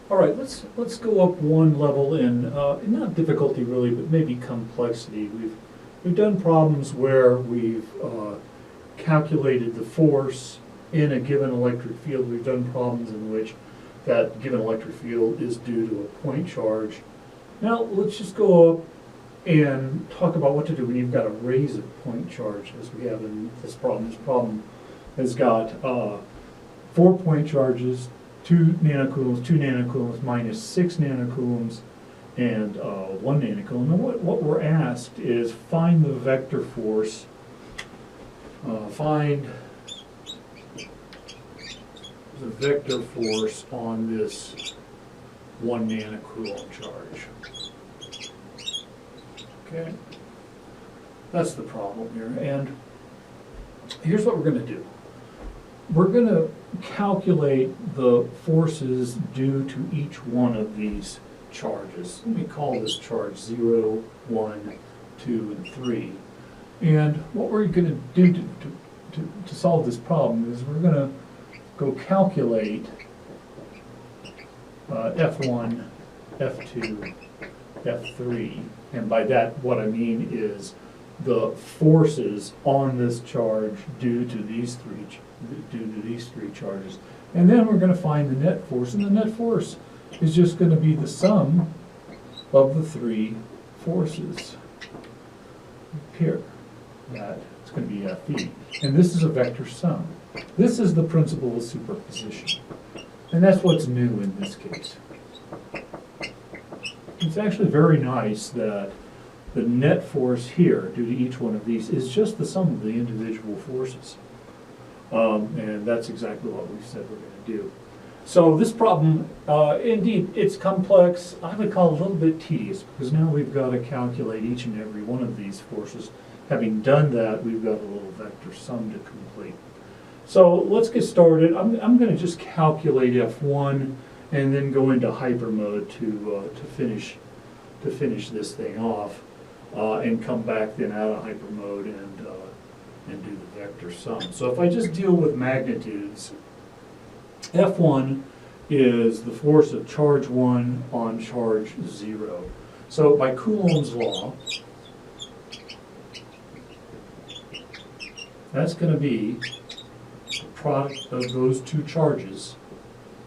All right, let's go up one level in not difficulty really, but maybe complexity. We've done problems where we've calculated the force in a given electric field. We've done problems in which that given electric field is due to a point charge. Now let's just go up and talk about what to do when you've got a raise of point charge, as we have in this problem. This problem has got 4 point charges, 2 nanocoulombs minus 6 nanocoulombs, and 1 nanocoulomb. And what we're asked is find the vector force, find the vector force on this 1 nanocoulomb charge. Okay, that's the problem here. And here's what we're going to do. We're going to calculate the forces due to each one of these charges. Let me call this charge 0, 1, 2, and 3. And what we're going to do to solve this problem is we're going to go calculate F1, F2, F3. And by that, what I mean is the forces on this charge due to these three charges. And then we're going to find the net force, and the net force is just going to be the sum of the 3 forces here. That's going to be Fe. And this is a vector sum. This is the principle of superposition. And that's what's new in this case. It's actually very nice that the net force here, due to each one of these, is just the sum of the individual forces. And that's exactly what we've said we're going to do. So this problem, indeed, it's complex. I would call it a little bit tedious, because now we've got to calculate each and every one of these forces. Having done that, we've got a little vector sum to complete. So let's get started. I'm going to just calculate F1 and then go into hyper mode to finish this thing off, and come back then out of hyper mode and do the vector sum. So if I just deal with magnitudes, F1 is the force of charge 1 on charge 0. So by Coulomb's law, that's going to be the product of those two charges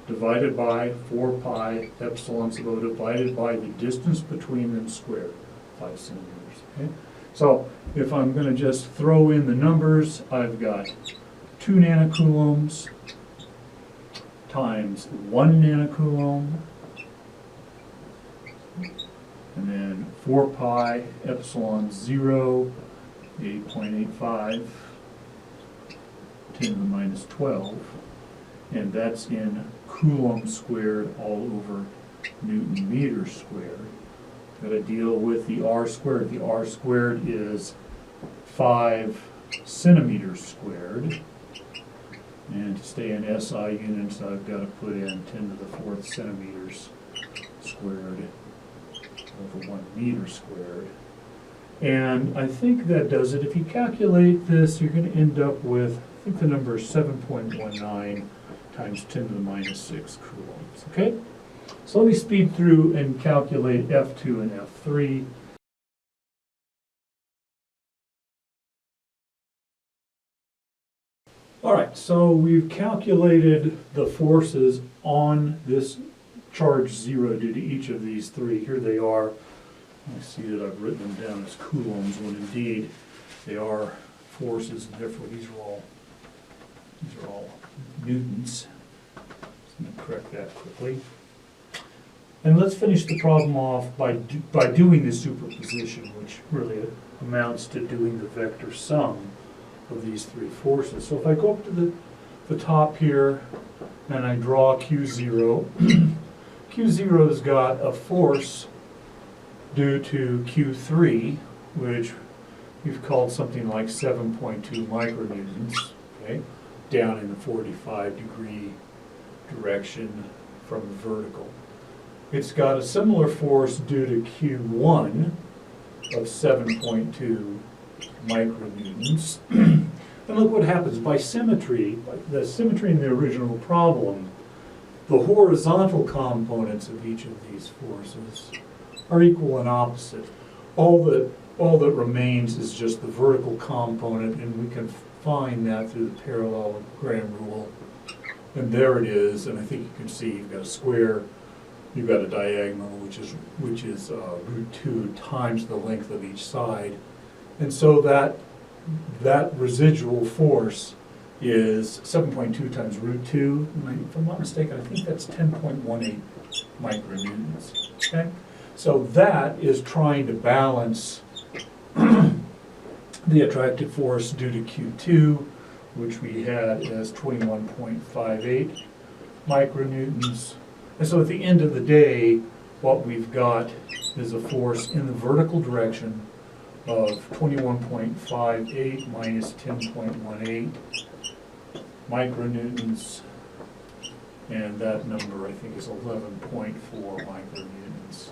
divided by 4 pi epsilon sub O divided by the distance between them squared, 5 centimeters. Okay? So if I'm going to just throw in the numbers, I've got 2 nanocoulombs times 1 nanocoulomb, and then 4 pi epsilon 0, 8.85, 10 to the minus 12, and that's in Coulomb squared all over Newton meter squared. Got to deal with the R squared. The R squared is 5 centimeters squared. And to stay in SI units, I've got to put in 10 to the 4th centimeters squared over 1 meter squared. And I think that does it. If you calculate this, you're going to end up with, I think the number is 7.19 times 10 to the minus 6 coulombs. Okay? So let me speed through and calculate F2 and F3. All right, so we've calculated the forces on this charge 0 due to each of these 3. Here they are. I see that I've written them down as coulombs when indeed they are forces, and therefore these are all newtons. So I'm going to correct that quickly. And let's finish the problem off by doing the superposition, which really amounts to doing the vector sum of these 3 forces. So if I go up to the top here and I draw Q0, Q0's got a force due to Q3, which we've called something like 7.2 micronewtons, okay, down in the 45-degree direction from the vertical. It's got a similar force due to Q1 of 7.2 micronewtons. And look what happens. By symmetry, the symmetry in the original problem, the horizontal components of each of these forces are equal and opposite. All that remains is just the vertical component, and we can find that through the parallelogram rule. And there it is, and I think you can see you've got a square, you've got a diagonal, which is root 2 times the length of each side. And so that residual force is 7.2 times root 2. And if I'm not mistaken, I think that's 10.18 micronewtons. Okay? So that is trying to balance the attractive force due to Q2, which we had as 21.58 micronewtons. And so at the end of the day, what we've got is a force in the vertical direction of 21.58 minus 10.18 micronewtons, and that number I think is 11.4 micronewtons,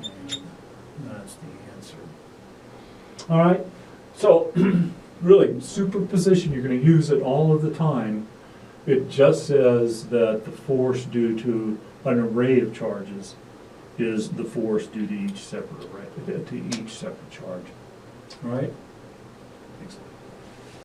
and that's the answer. All right, so really superposition, you're going to use it all of the time. It just says that the force due to an array of charges is the force due to each separate array, to each separate charge. All right? Thanks.